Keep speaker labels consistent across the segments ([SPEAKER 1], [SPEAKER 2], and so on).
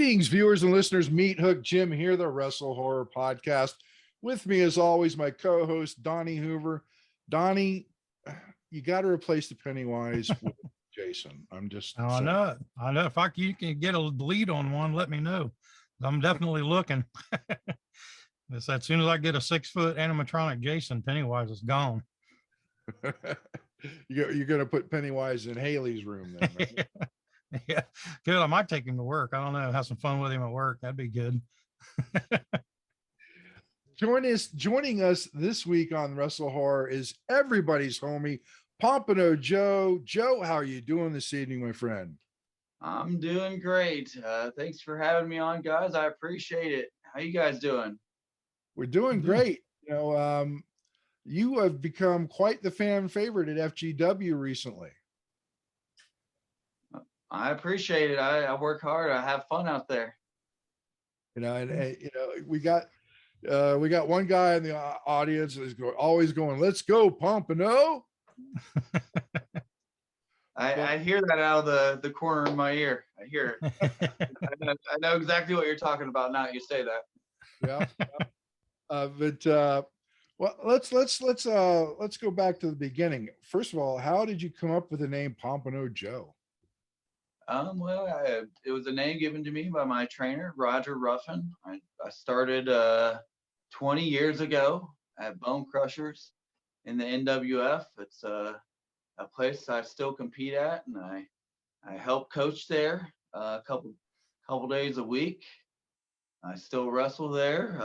[SPEAKER 1] Greetings, viewers and listeners. Meet Hook Jim here, the Wrestle Horror Podcast. With me, as always, my co-host Donnie Hoover. Donnie, you got to replace the Pennywise with Jason. I'm just.
[SPEAKER 2] Oh, I know it. I know. If you can get a lead on one, let me know. I'm definitely looking. As soon as I get a 6-foot animatronic Jason, Pennywise is gone.
[SPEAKER 1] You're going to put Pennywise in Haley's room then, right?
[SPEAKER 2] Yeah, good. I might take him to work. I don't know. Have some fun with him at work. That'd be good.
[SPEAKER 1] Joining us this week on Wrestle Horror is everybody's homie, Pompano Joe. Joe, how are you doing this evening, my friend?
[SPEAKER 3] I'm doing great. Thanks for having me on, guys. I appreciate it. How you guys doing?
[SPEAKER 1] We're doing great. You have become quite the fan favorite at FGW recently.
[SPEAKER 3] I appreciate it. I work hard. I have fun out there.
[SPEAKER 1] We got one guy in the audience is always going, "Let's go, Pompano."
[SPEAKER 3] I hear that out of the corner of my ear. I hear it. I know exactly what you're talking about now. You say that.
[SPEAKER 1] Yeah. Well, let's go back to the beginning. First of all, how did you come up with the name Pompano Joe?
[SPEAKER 3] It was a name given to me by my trainer, Roger Ruffin. I started 20 years ago at Bone Crushers in the NWF. It's a place I still compete at, and I help coach there a couple days a week. I still wrestle there.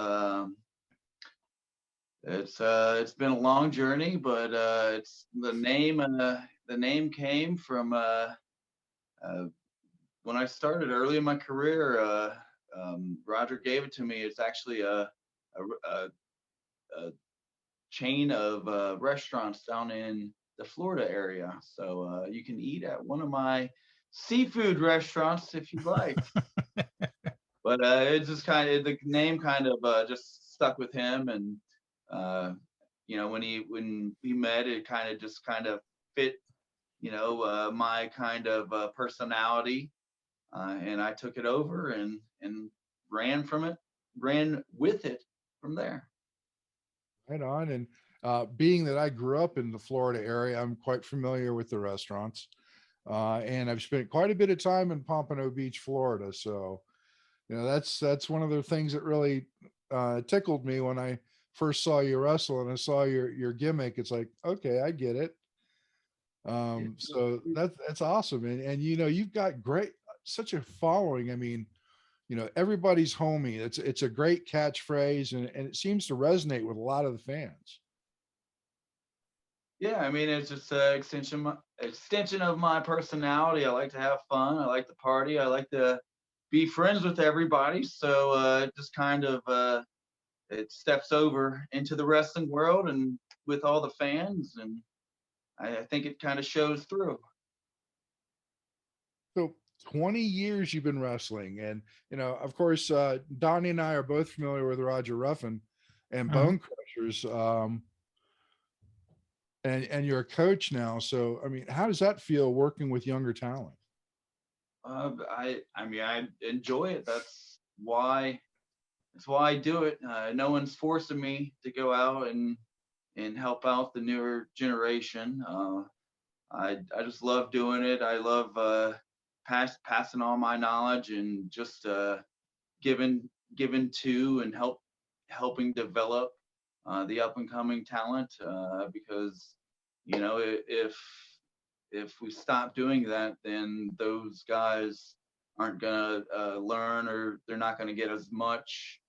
[SPEAKER 3] It's been a long journey, but it's the name came from when I started early in my career. Roger gave it to me. It's actually a chain of restaurants down in the Florida area. So you can eat at one of my seafood restaurants if you like. But it just the name just stuck with him, and when we met, it kind of fit, my kind of personality, and I took it over and ran with it from there.
[SPEAKER 1] Right on. And being that I grew up in the Florida area, I'm quite familiar with the restaurants, and I've spent quite a bit of time in Pompano Beach, Florida. So, that's one of the things that really tickled me when I first saw you wrestle and I saw your gimmick. It's like, okay, I get it. So that's awesome. And you've got such a following. I mean, everybody's homie. It's a great catchphrase, and it seems to resonate with a lot of the fans.
[SPEAKER 3] Yeah, I mean, it's just an extension of my personality. I like to have fun. I like to party. I like to be friends with everybody. So it just it steps over into the wrestling world and with all the fans, and I think it kind of shows through.
[SPEAKER 1] So 20 years you've been wrestling, and of course, Donnie and I are both familiar with Roger Ruffin and Bone Crushers, and you're a coach now. So I mean, how does that feel working with younger talent?
[SPEAKER 3] I enjoy it. That's why I do it. No one's forcing me to go out and help out the newer generation. I just love doing it. I love passing on my knowledge and just giving to and helping develop the up and coming talent, because if we stop doing that, then those guys aren't gonna learn, or they're not gonna get as much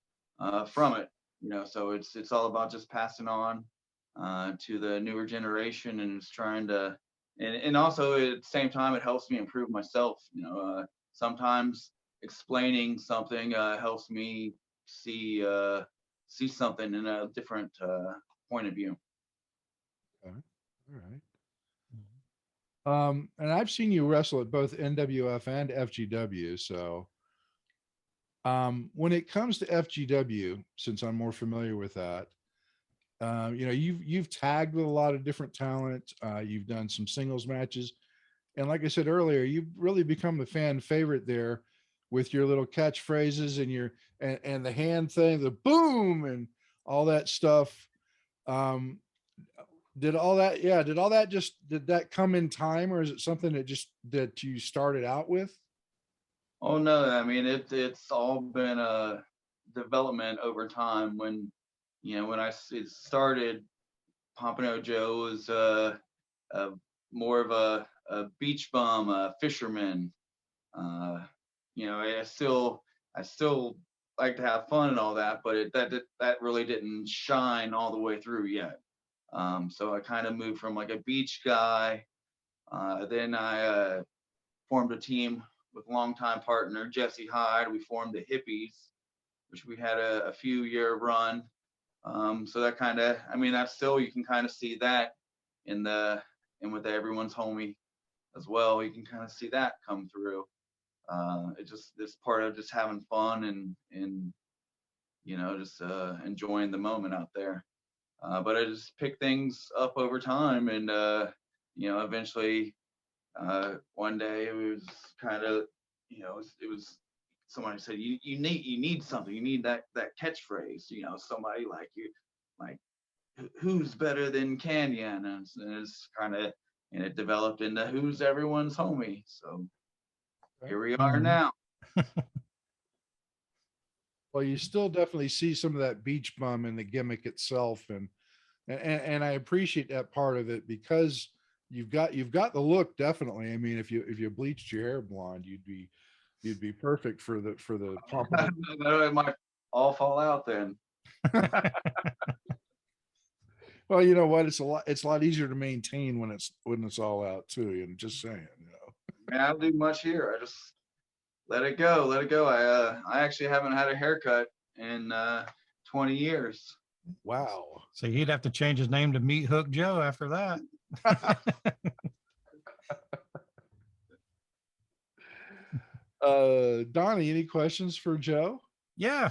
[SPEAKER 3] from it. So it's all about just passing on to the newer generation, and it's trying to, and also at the same time, it helps me improve myself. Sometimes explaining something helps me see something in a different point of view.
[SPEAKER 1] Okay. All right. And I've seen you wrestle at both NWF and FGW. So when it comes to FGW, since I'm more familiar with that, you've tagged with a lot of different talent. You've done some singles matches, and like I said earlier, you've really become the fan favorite there with your little catchphrases and and the hand thing, the boom and all that stuff. Um, did all that, yeah, did that come in time, or is it something that you started out with?
[SPEAKER 3] Oh no, I mean it's all been a development over time. When when it started, Pompano Joe was a more of a beach bum, a fisherman. Uh, I still like to have fun and all that, but that really didn't shine all the way through yet. So I kind of moved from like a beach guy. Then I formed a team with longtime partner Jesse Hyde. We formed the Hippies, which we had a few year run. So that kind of, I mean, that's still, you can kind of see that in with the Everyone's Homey as well. You can kind of see that come through. It just, this part of just having fun and just enjoying the moment out there. But I just picked things up over time, and eventually one day it was kind of, it was somebody said, you need something, you need that catchphrase, somebody like you, like who's better than Canyon, and it's kind of, and it developed into who's everyone's homie. So here we are now.
[SPEAKER 1] Well, you still definitely see some of that beach bum in the gimmick itself, and I appreciate that part of it, because you've got the look, definitely. I mean, if you bleached your hair blonde, you'd be perfect for the Pompano.
[SPEAKER 3] It might all fall out then.
[SPEAKER 1] Well, you know what? It's a lot easier to maintain when it's all out too. And just saying,
[SPEAKER 3] Man, I don't do much here. I just let it go, let it go. I actually haven't had a haircut in 20 years.
[SPEAKER 1] Wow.
[SPEAKER 2] So he'd have to change his name to Meat Hook Joe after that.
[SPEAKER 1] Donnie, any questions for Joe?
[SPEAKER 2] Yeah,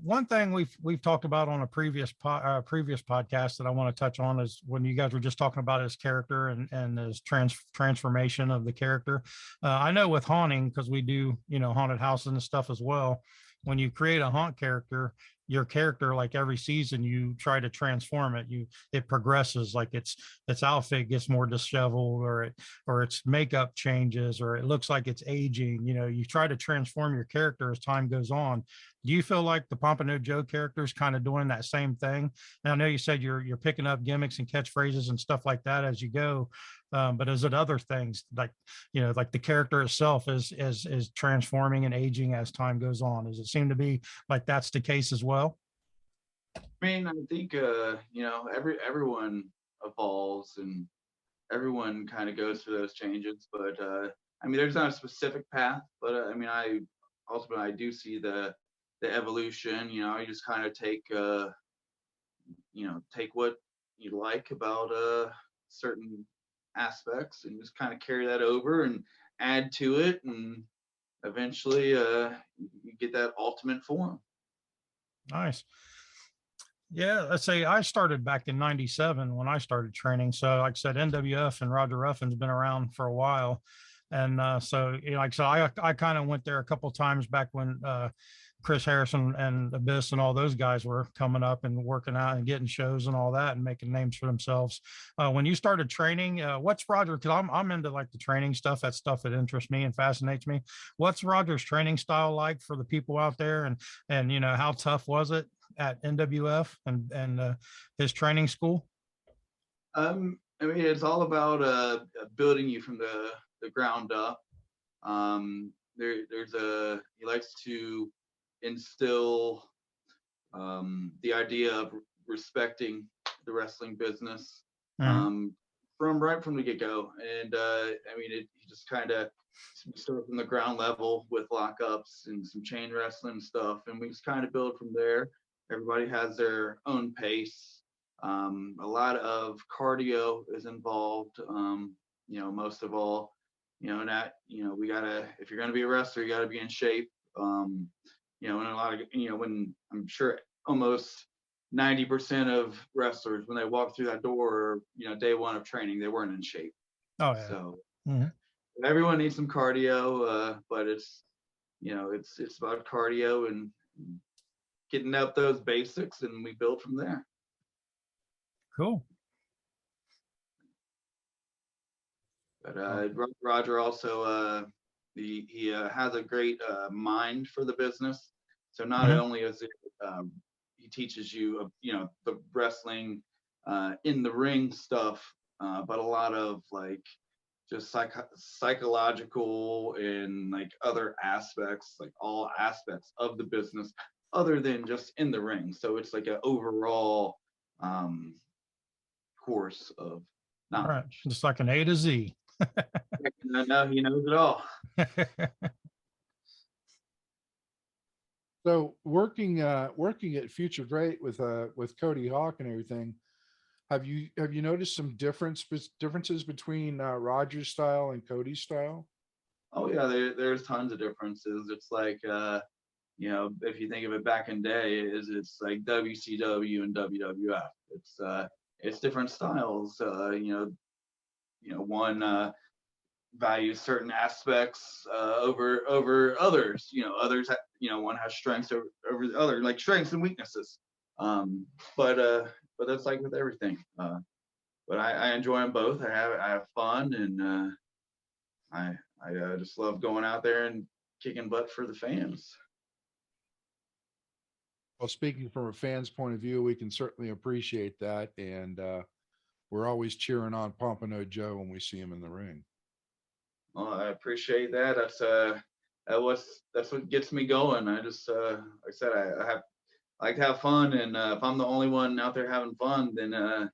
[SPEAKER 2] one thing we've talked about on a previous podcast that I want to touch on is when you guys were just talking about his character and his transformation of the character. I know with haunting, because we do haunted houses and stuff as well. When you create a haunt character, your character, like every season, you try to transform it. It progresses, like its outfit gets more disheveled, or its makeup changes, or it looks like it's aging. You try to transform your character as time goes on. Do you feel like the Pompano Joe character is kind of doing that same thing? And I know you said you're picking up gimmicks and catchphrases and stuff like that as you go, but is it other things like like the character itself is transforming and aging as time goes on? Does it seem to be like that's the case as well?
[SPEAKER 3] I mean, I think everyone evolves and everyone kind of goes through those changes, but I mean, there's not a specific path, but I mean, I do see the evolution. You just kind of take take what you like about certain aspects and just kind of carry that over and add to it, and eventually you get that ultimate form.
[SPEAKER 2] Nice. Yeah, let's say I started back in '97 when I started training. So, like I said, NWF and Roger Ruffin's been around for a while, and so like so, I kind of went there a couple times back when Chris Harrison and Abyss and all those guys were coming up and working out and getting shows and all that and making names for themselves. When you started training, what's Roger? Because I'm into like the training stuff. That's stuff that interests me and fascinates me. What's Roger's training style like for the people out there, and how tough was it at NWF and his training school?
[SPEAKER 3] I mean, it's all about building you from the ground up. He likes to instill the idea of respecting the wrestling business from the get-go. And I mean, he just kind of start from the ground level with lockups and some chain wrestling stuff, and we just kind of build from there. Everybody has their own pace. A lot of cardio is involved. Most of all, we gotta, if you're gonna be a wrestler, you gotta be in shape. And a lot of, when I'm sure almost 90% of wrestlers, when they walk through that door, day one of training, they weren't in shape.
[SPEAKER 2] Oh yeah.
[SPEAKER 3] So everyone needs some cardio, but it's it's about cardio and getting up those basics, and we build from there.
[SPEAKER 2] Cool.
[SPEAKER 3] But Roger also he has a great mind for the business. So not only is it he teaches you the wrestling in the ring stuff, but a lot of like just psychological and like other aspects, like all aspects of the business other than just in the ring. So it's like an overall course of knowledge.
[SPEAKER 2] All right. Just like an A to Z.
[SPEAKER 3] No, he knows it all.
[SPEAKER 1] So working at Future Great with Cody Hawk and everything, have you noticed some differences between Roger's style and Cody's style?
[SPEAKER 3] Oh yeah, there's tons of differences. It's like if you think of it back in day, it's like WCW and WWF. It's different styles. One values certain aspects over others. Others one has strengths over the other, like strengths and weaknesses. But that's like with everything. But I enjoy them both. I have fun, and I just love going out there and kicking butt for the fans.
[SPEAKER 1] Well, speaking from a fan's point of view, we can certainly appreciate that, and we're always cheering on Pompano Joe when we see him in the ring.
[SPEAKER 3] Well, I appreciate that. That's what gets me going. I just like I said, I like to have fun, and if I'm the only one out there having fun, then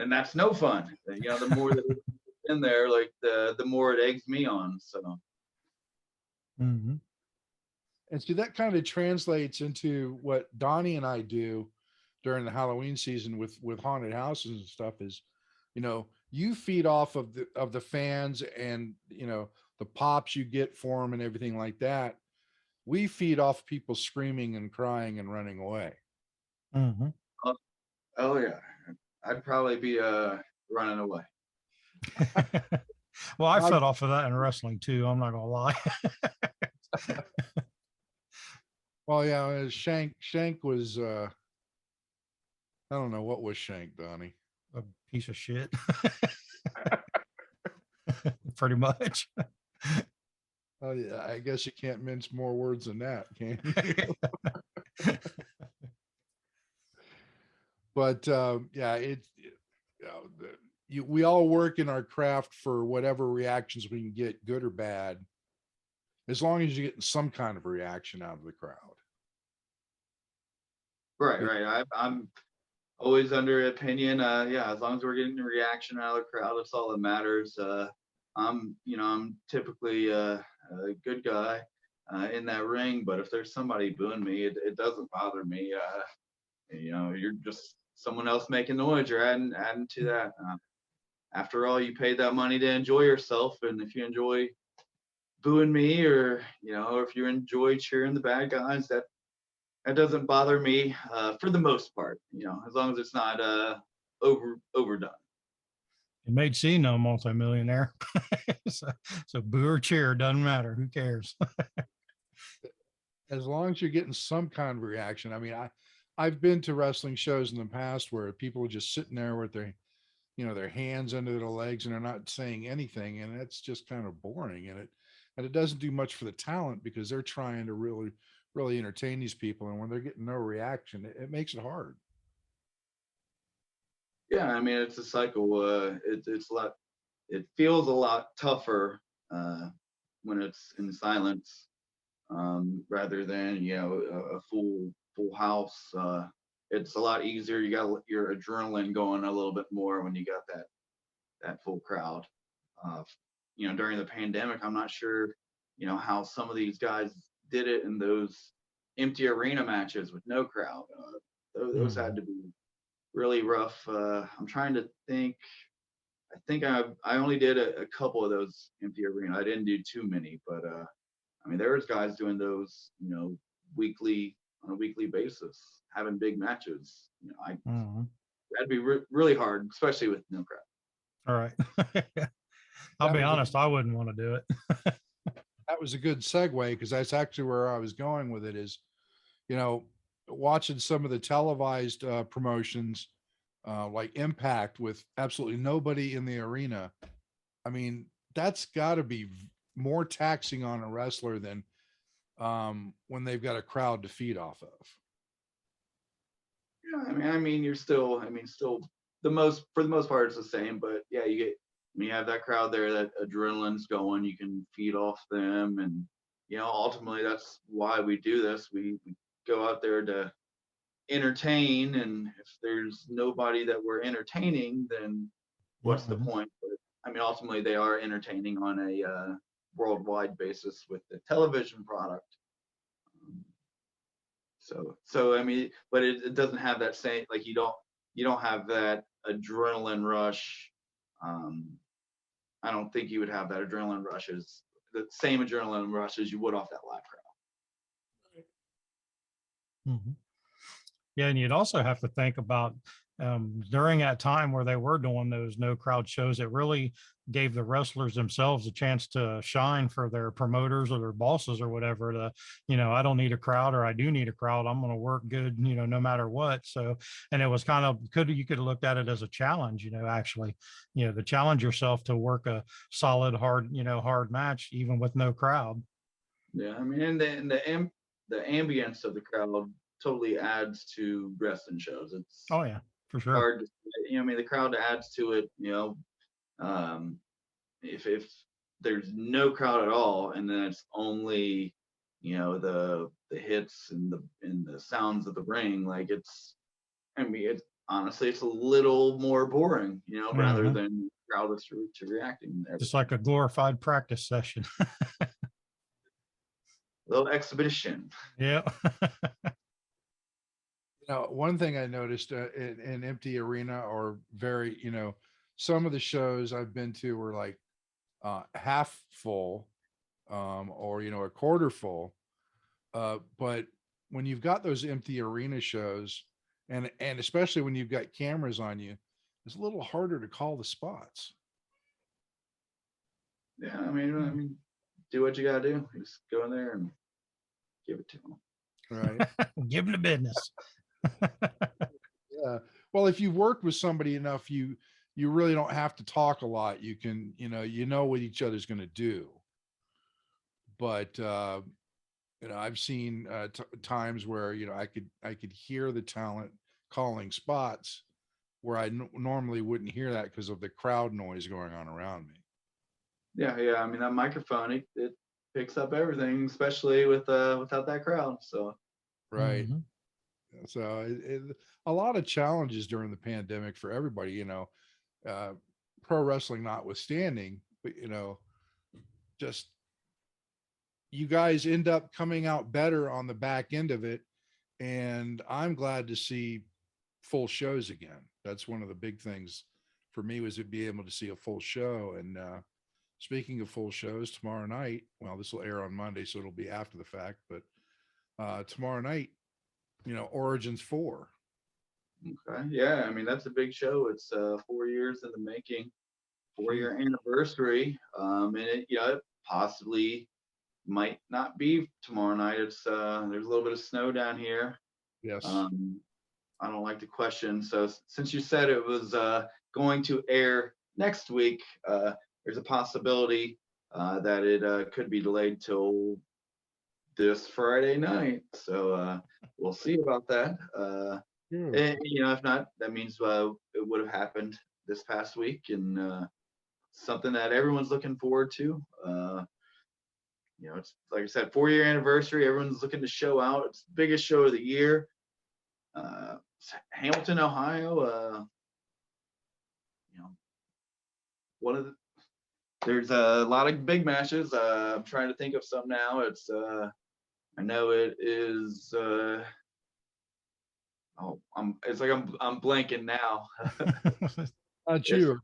[SPEAKER 3] that's no fun. The more that it's in there, like the more it eggs me on. So.
[SPEAKER 2] Mm-hmm.
[SPEAKER 1] And so that kind of translates into what Donnie and I do during the Halloween season with haunted houses and stuff. Is you feed off of the fans and the pops you get for them and everything like that. We feed off people screaming and crying and running away.
[SPEAKER 2] Mm-hmm.
[SPEAKER 3] Oh yeah, I'd probably be running away.
[SPEAKER 2] Well, I fed off of that in wrestling too. I'm not gonna lie.
[SPEAKER 1] Well, yeah, Shank was I don't know, what was Shank, Donnie?
[SPEAKER 2] A piece of shit. Pretty much.
[SPEAKER 1] Oh yeah, I guess you can't mince more words than that, can you? But yeah, we all work in our craft for whatever reactions we can get, good or bad, as long as you're getting some kind of reaction out of the crowd.
[SPEAKER 3] Right. I'm always under opinion. Yeah, as long as we're getting a reaction out of the crowd, that's all that matters. I'm typically a good guy in that ring, but if there's somebody booing me, it doesn't bother me. You're just someone else making noise. You're adding to that. After all, you paid that money to enjoy yourself, and if you enjoy booing me, or if you enjoy cheering the bad guys, that doesn't bother me for the most part. As long as it's not overdone.
[SPEAKER 2] It made C no multimillionaire. so boo or cheer, doesn't matter. Who cares?
[SPEAKER 1] As long as you're getting some kind of reaction. I mean, I've been to wrestling shows in the past where people are just sitting there with their hands under their legs and they're not saying anything, and that's just kind of boring. And it doesn't do much for the talent because they're trying to really entertain these people, and when they're getting no reaction, it makes it hard.
[SPEAKER 3] Yeah, I mean, it's a cycle. It's a lot. It feels a lot tougher when it's in silence, rather than a full house. It's a lot easier. You got your adrenaline going a little bit more when you got that full crowd. During the pandemic, I'm not sure how some of these guys did it in those empty arena matches with no crowd. Those had to be really rough. I'm trying to think. I think I only did a couple of those empty arena. I didn't do too many, but I mean, there was guys doing those, on a weekly basis, having big matches. That'd be really hard, especially with no crowd.
[SPEAKER 2] All right. I'll be honest, I wouldn't want to do it.
[SPEAKER 1] That that was a good segue, because that's actually where I was going with it is, you know, watching some of the televised promotions like Impact with absolutely nobody in the arena. I mean, that's got to be more taxing on a wrestler than when they've got a crowd to feed off of.
[SPEAKER 3] Yeah, I mean, you're still, still for the most part, it's the same. But yeah, when you have that crowd there, that adrenaline's going. You can feed off them, and ultimately, that's why we do this. We go out there to entertain, and if there's nobody that we're entertaining, then what's the point? But I mean, ultimately, they are entertaining on a worldwide basis with the television product. So I mean, but it doesn't have that same, like, you don't have that adrenaline rush. I don't think you would have that adrenaline rush as the same adrenaline rush as you would off that live crowd.
[SPEAKER 2] Yeah, and you'd also have to think about during that time where they were doing those no crowd shows, it really gave the wrestlers themselves a chance to shine for their promoters or their bosses or whatever. I don't need a crowd, or I do need a crowd. I'm going to work good, no matter what. So, and it was kind of you could have looked at it as a challenge, actually, to challenge yourself to work a solid, hard match, even with no crowd.
[SPEAKER 3] Yeah, I mean, and the ambience of the crowd totally adds to wrestling shows. It's
[SPEAKER 2] Oh yeah, for sure.
[SPEAKER 3] hard to say. I mean, the crowd adds to it. If there's no crowd at all, and then it's only the hits and the sounds of the ring, like it's honestly, it's a little more boring, rather than crowd that's to reacting there.
[SPEAKER 2] Just like a glorified practice session.
[SPEAKER 3] Little exhibition.
[SPEAKER 2] Yeah.
[SPEAKER 1] One thing I noticed in an empty arena, or very, some of the shows I've been to were like half full, or a quarter full. But when you've got those empty arena shows, and especially when you've got cameras on you, it's a little harder to call the spots.
[SPEAKER 3] Yeah, I mean, do what you gotta do. Just go in there and give it to them.
[SPEAKER 1] Right.
[SPEAKER 2] Give them the business.
[SPEAKER 1] Yeah. Well, if you've worked with somebody enough, you really don't have to talk a lot. You can, what each other's going to do. But I've seen times where I could hear the talent calling spots where I normally wouldn't hear that because of the crowd noise going on around me.
[SPEAKER 3] Yeah. I mean, that microphone, it picks up everything, especially without that crowd. So.
[SPEAKER 1] Right. So a lot of challenges during the pandemic for everybody, pro wrestling notwithstanding, but just you guys end up coming out better on the back end of it. And I'm glad to see full shows again. That's one of the big things for me, was to be able to see a full show. And speaking of full shows, tomorrow night, well, this will air on Monday, so it'll be after the fact, but tomorrow night, Origins 4.
[SPEAKER 3] Okay. Yeah, I mean, that's a big show. It's 4 years in the making, 4-year anniversary. And it possibly might not be tomorrow night. It's there's a little bit of snow down here.
[SPEAKER 1] Yes.
[SPEAKER 3] I don't like to question. So since you said it was going to air next week, there's a possibility that it could be delayed till this Friday night. So we'll see about that. And, if not, that means it would have happened this past week, and something that everyone's looking forward to. It's like I said, 4-year anniversary. Everyone's looking to show out. It's the biggest show of the year. Hamilton, Ohio. There's a lot of big matches. I'm trying to think of some now. I know it is. It's like I'm blanking now.
[SPEAKER 1] Not you.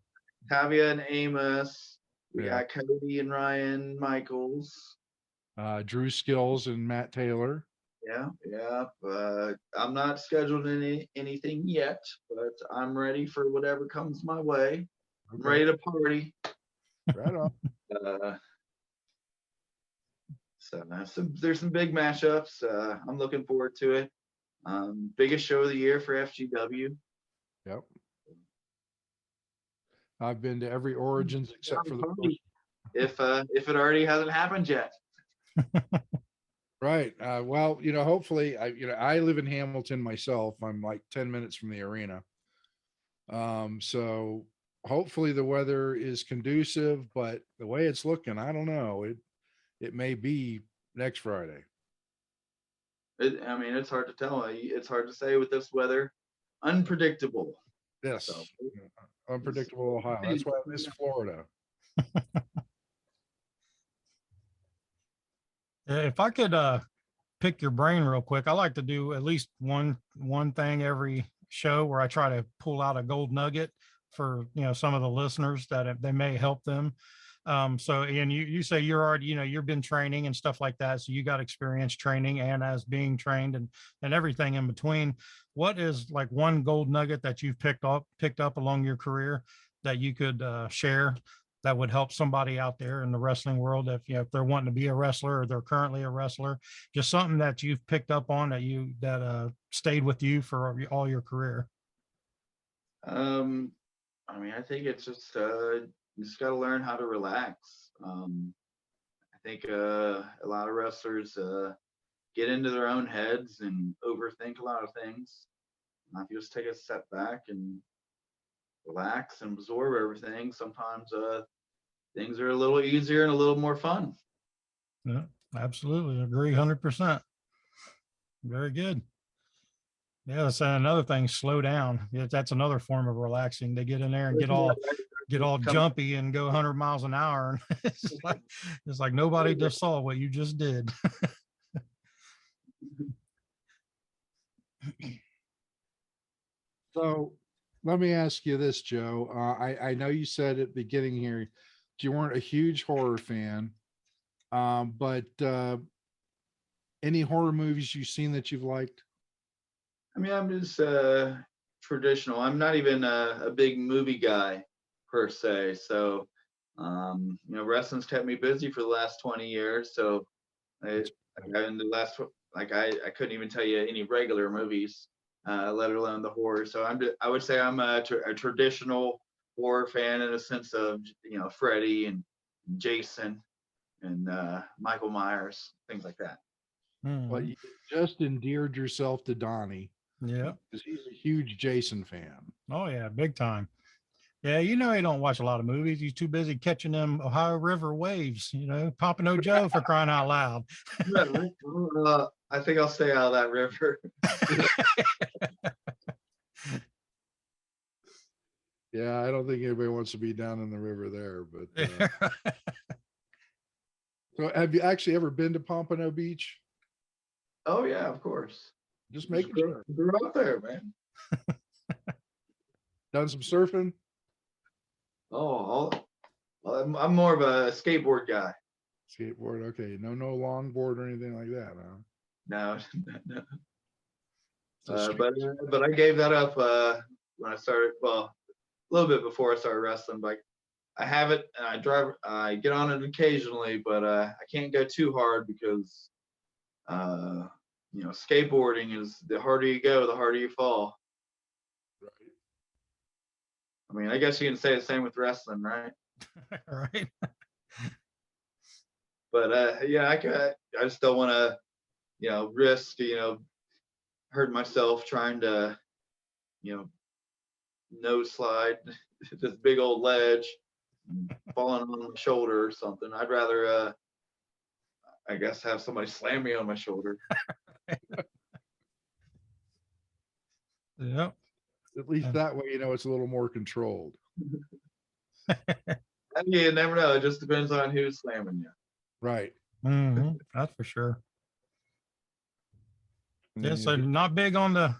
[SPEAKER 3] Tavia and Amos. We got Cody and Ryan Michaels.
[SPEAKER 1] Drew Skills and Matt Taylor.
[SPEAKER 3] Yeah. I'm not scheduled anything yet, but I'm ready for whatever comes my way. I'm ready to party.
[SPEAKER 1] Right on.
[SPEAKER 3] So there's some big matchups. I'm looking forward to it. Biggest show of the year for FGW.
[SPEAKER 1] Yep. I've been to every Origins except for the first.
[SPEAKER 3] If it already hasn't happened yet.
[SPEAKER 1] Right. Well, hopefully, I live in Hamilton myself. I'm like 10 minutes from the arena. So hopefully the weather is conducive, but the way it's looking, I don't know. It may be next Friday.
[SPEAKER 3] It's hard to tell. It's hard to say with this weather. Unpredictable.
[SPEAKER 1] Yes.
[SPEAKER 3] So,
[SPEAKER 1] unpredictable Ohio. That's why I miss Florida.
[SPEAKER 2] If I could pick your brain real quick, I like to do at least one thing every show where I try to pull out a gold nugget for some of the listeners that they may help them. So, and you say you're already, you've been training and stuff like that. So you got experience training and as being trained and everything in between. What is like one gold nugget that you've picked up along your career that you could share that would help somebody out there in the wrestling world if they're wanting to be a wrestler or they're currently a wrestler, just something that you've picked up on that stayed with you for all your career?
[SPEAKER 3] I think it's just you just got to learn how to relax. I think a lot of wrestlers get into their own heads and overthink a lot of things. If you just take a step back and relax and absorb everything, sometimes things are a little easier and a little more fun.
[SPEAKER 2] Yeah, absolutely. Agree 100%. Very good. Yeah, that's another thing, slow down. Yeah, that's another form of relaxing. They get in there and get all jumpy and go 100 miles an hour. And it's like nobody just saw what you just did.
[SPEAKER 1] So let me ask you this, Joe. I know you said at the beginning here you weren't a huge horror fan, but any horror movies you've seen that you've liked?
[SPEAKER 3] I'm just traditional. I'm not even a big movie guy per se. So, wrestling's kept me busy for the last 20 years. So, I couldn't even tell you any regular movies, let alone the horror. So I would say I'm a traditional horror fan in a sense of Freddy and Jason and Michael Myers, things like that.
[SPEAKER 1] Well, you just endeared yourself to Donnie.
[SPEAKER 2] Yeah,
[SPEAKER 1] because he's a huge Jason fan.
[SPEAKER 2] Oh yeah, big time. Yeah, he don't watch a lot of movies. He's too busy catching them Ohio River waves. Pompano Joe for crying out loud.
[SPEAKER 3] I think I'll stay out of that river.
[SPEAKER 1] Yeah, I don't think anybody wants to be down in the river there. But so, have you actually ever been to Pompano Beach?
[SPEAKER 3] Oh yeah, of course.
[SPEAKER 1] Just making sure.
[SPEAKER 3] Grew up there, man.
[SPEAKER 1] Done some surfing?
[SPEAKER 3] Oh, I'm more of a skateboard guy.
[SPEAKER 1] Skateboard, okay. No longboard or anything like that, huh?
[SPEAKER 3] No.
[SPEAKER 1] So
[SPEAKER 3] but I gave that up when I started. Well, a little bit before I started wrestling. But I have it, and I get on it occasionally, but I can't go too hard because skateboarding is the harder you go, the harder you fall.
[SPEAKER 1] Right.
[SPEAKER 3] I guess you can say the same with wrestling, right?
[SPEAKER 2] Right.
[SPEAKER 3] But yeah, I just don't want to, risk, hurt myself trying to, nose slide this big old ledge, falling on my shoulder or something. I'd rather, I guess, have somebody slam me on my shoulder.
[SPEAKER 2] Yep.
[SPEAKER 1] At least that way, it's a little more controlled.
[SPEAKER 3] You never know. It just depends on who's slamming you.
[SPEAKER 1] Right.
[SPEAKER 2] Mm-hmm. That's for sure. Yeah, so not big on the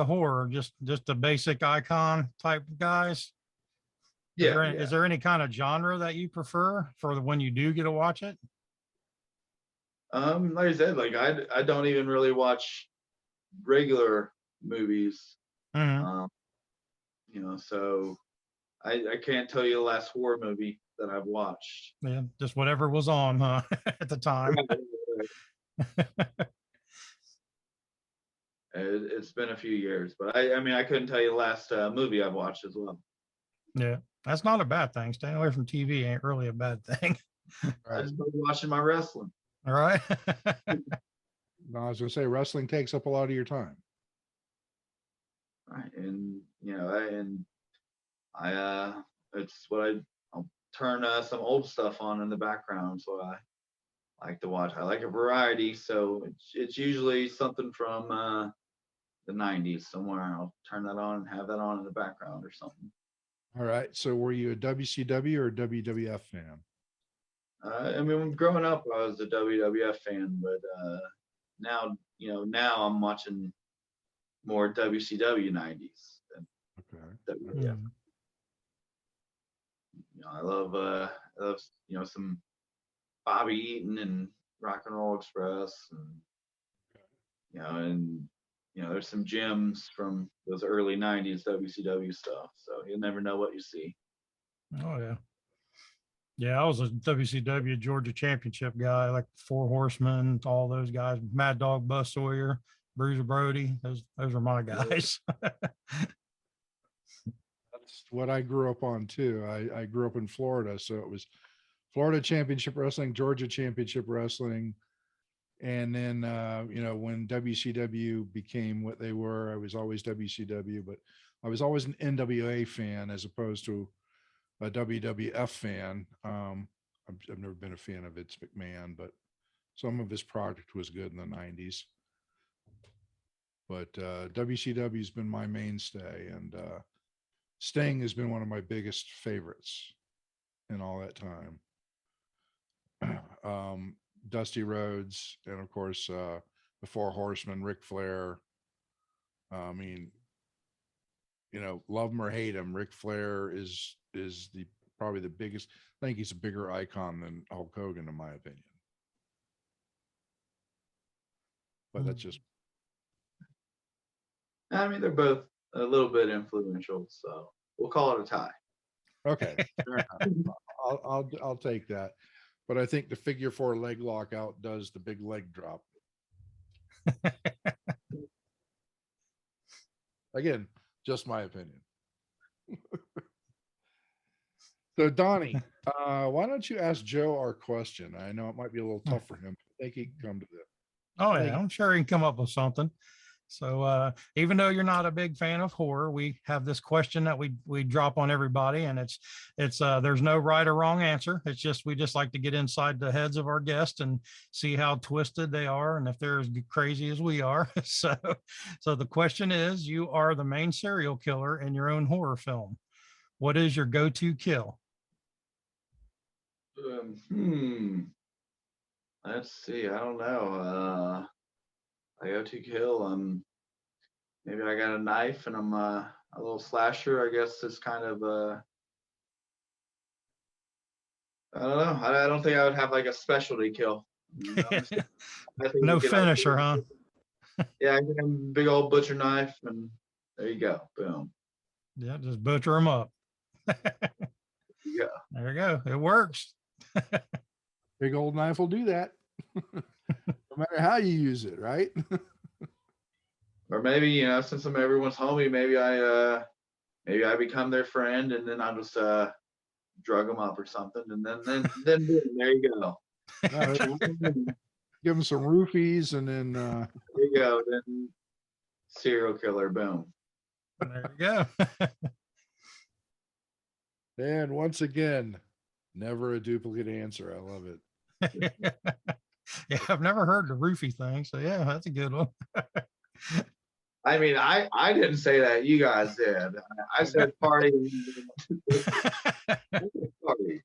[SPEAKER 2] horror, just the basic icon type guys. Is there any kind of genre that you prefer for when you do get to watch it?
[SPEAKER 3] Like I said, I don't even really watch regular movies.
[SPEAKER 2] Mm-hmm.
[SPEAKER 3] So I can't tell you the last horror movie that I've watched.
[SPEAKER 2] Yeah, just whatever was on, huh? At the time.
[SPEAKER 3] It's been a few years, but I mean, I couldn't tell you the last movie I've watched as well.
[SPEAKER 2] Yeah, that's not a bad thing. Staying away from TV ain't really a bad thing.
[SPEAKER 3] I
[SPEAKER 1] Right.
[SPEAKER 3] just started watching my wrestling.
[SPEAKER 2] All right.
[SPEAKER 1] No, I was gonna say wrestling takes up a lot of your time.
[SPEAKER 3] Right, and I it's what I'll turn some old stuff on in the background, so I like to watch. I like a variety, so it's usually something from the 90s somewhere. I'll turn that on and have that on in the background or something.
[SPEAKER 1] All right. So were you a WCW or a WWF fan?
[SPEAKER 3] I mean, growing up, I was a WWF fan, but now I'm watching more WCW 90s than
[SPEAKER 1] Okay.
[SPEAKER 3] WWF. I love some Bobby Eaton and Rock and Roll Express, and there's some gems from those early 90s WCW stuff, so you'll never know what you see.
[SPEAKER 2] Oh yeah. Yeah, I was a WCW Georgia Championship guy, like Four Horsemen, all those guys, Mad Dog, Buzz Sawyer, Bruiser Brody. Those are my guys.
[SPEAKER 1] That's what I grew up on too. I grew up in Florida, so it was Florida Championship Wrestling, Georgia Championship Wrestling, and then when WCW became what they were, I was always WCW, but I was always an NWA fan as opposed to a WWF fan. I've never been a fan of Vince McMahon, but some of his product was good in the 90s. But WCW has been my mainstay, and Sting has been one of my biggest favorites in all that time. Dusty Rhodes, and of course, the Four Horsemen, Ric Flair. I mean, love him or hate him, Ric Flair is the probably the biggest. I think he's a bigger icon than Hulk Hogan, in my opinion. But that's just.
[SPEAKER 3] I mean, they're both a little bit influential, so we'll call it a tie.
[SPEAKER 1] Okay. I'll take that. But I think the figure 4 leg lock outdoes the big leg drop. Again, just my opinion. So Donnie, why don't you ask Joe our question? I know it might be a little tough for him. I think he can come to this.
[SPEAKER 2] Oh yeah, I'm sure he can come up with something. So even though you're not a big fan of horror, we have this question that we drop on everybody, and it's there's no right or wrong answer. It's just we just like to get inside the heads of our guests and see how twisted they are and if they're as crazy as we are. So the question is, you are the main serial killer in your own horror film. What is your go-to kill?
[SPEAKER 3] Let's see. I don't know. I go to kill. Maybe I got a knife and I'm a little slasher. I guess it's kind of I don't know. I don't think I would have like a specialty kill. I think
[SPEAKER 2] No
[SPEAKER 3] you get
[SPEAKER 2] finisher, huh?
[SPEAKER 3] Yeah, I get a big old butcher knife and there you go. Boom.
[SPEAKER 2] Yeah, just butcher them up.
[SPEAKER 3] Yeah.
[SPEAKER 2] There you go. It works.
[SPEAKER 1] Big old knife will do that. No matter how you use it, right?
[SPEAKER 3] Or maybe, since I'm everyone's homie, maybe I become their friend and then I'll just drug them up or something, and then boom, there you go.
[SPEAKER 1] Give them some roofies, and then
[SPEAKER 3] there you go. Then serial killer, boom.
[SPEAKER 2] There you go.
[SPEAKER 1] And once again, never a duplicate answer. I love it.
[SPEAKER 2] Yeah, I've never heard the roofie thing, so yeah, that's a good one.
[SPEAKER 3] I mean, I didn't say that. You guys did. I said party. Party.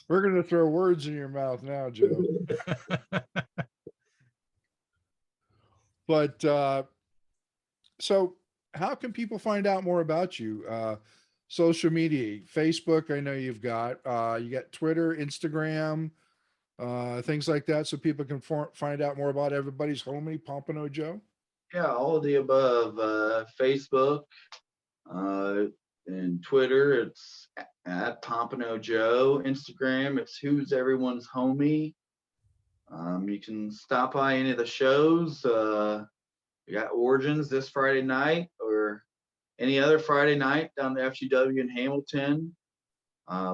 [SPEAKER 1] We're going to throw words in your mouth now, Joe. But so how can people find out more about you? Social media, Facebook, I know you've got. You got Twitter, Instagram, things like that, so people can find out more about everybody's homie, Pompano Joe.
[SPEAKER 3] Yeah, all of the above. Facebook and Twitter, it's at Pompano Joe. Instagram, it's Who's Everyone's Homie. You can stop by any of the shows. We got Origins this Friday night or any other Friday night down the FGW in Hamilton.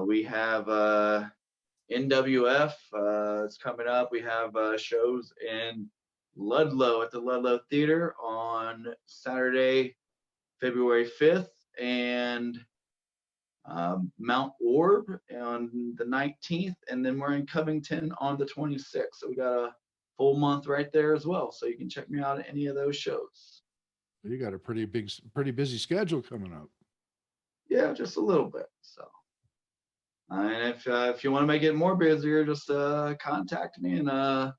[SPEAKER 3] We have NWF. It's coming up. We have shows in Ludlow at the Ludlow Theater on Saturday, February 5th, and Mount Orb on the 19th, and then we're in Covington on the 26th. So we got a full month right there as well. So you can check me out at any of those shows.
[SPEAKER 1] You got a pretty busy schedule coming up.
[SPEAKER 3] Yeah, just a little bit. So, and if you want to make it more busier, just contact me, and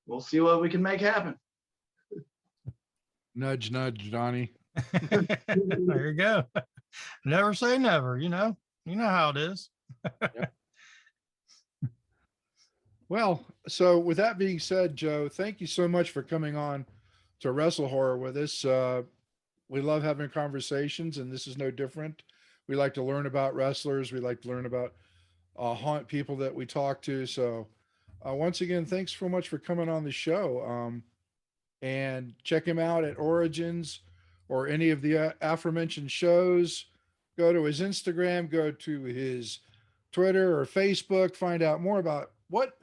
[SPEAKER 3] we'll see what we can make happen.
[SPEAKER 1] Nudge, nudge, Donnie.
[SPEAKER 2] There you go. Never say never, you know how it is.
[SPEAKER 1] Well, so with that being said, Joe, thank you so much for coming on to Wrestle Horror with us. We love having conversations, and this is no different. We like to learn about wrestlers. We like to learn about haunt people that we talk to. So once again, thanks so much for coming on the show. And check him out at Origins or any of the aforementioned shows. Go to his Instagram, go to his Twitter or Facebook, find out more about what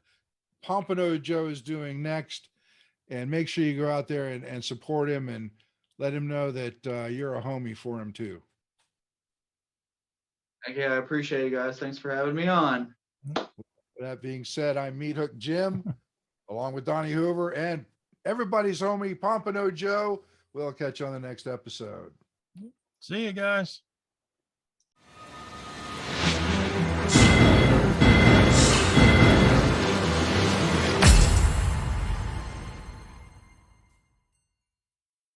[SPEAKER 1] Pompano Joe is doing next, and make sure you go out there and support him and let him know that you're a homie for him too.
[SPEAKER 3] Okay, I appreciate you guys. Thanks for having me on.
[SPEAKER 1] With that being said, I'm Meat Hook Jim, along with Donnie Hoover and everybody's homie, Pompano Joe. We'll catch you on the next episode.
[SPEAKER 2] See you guys.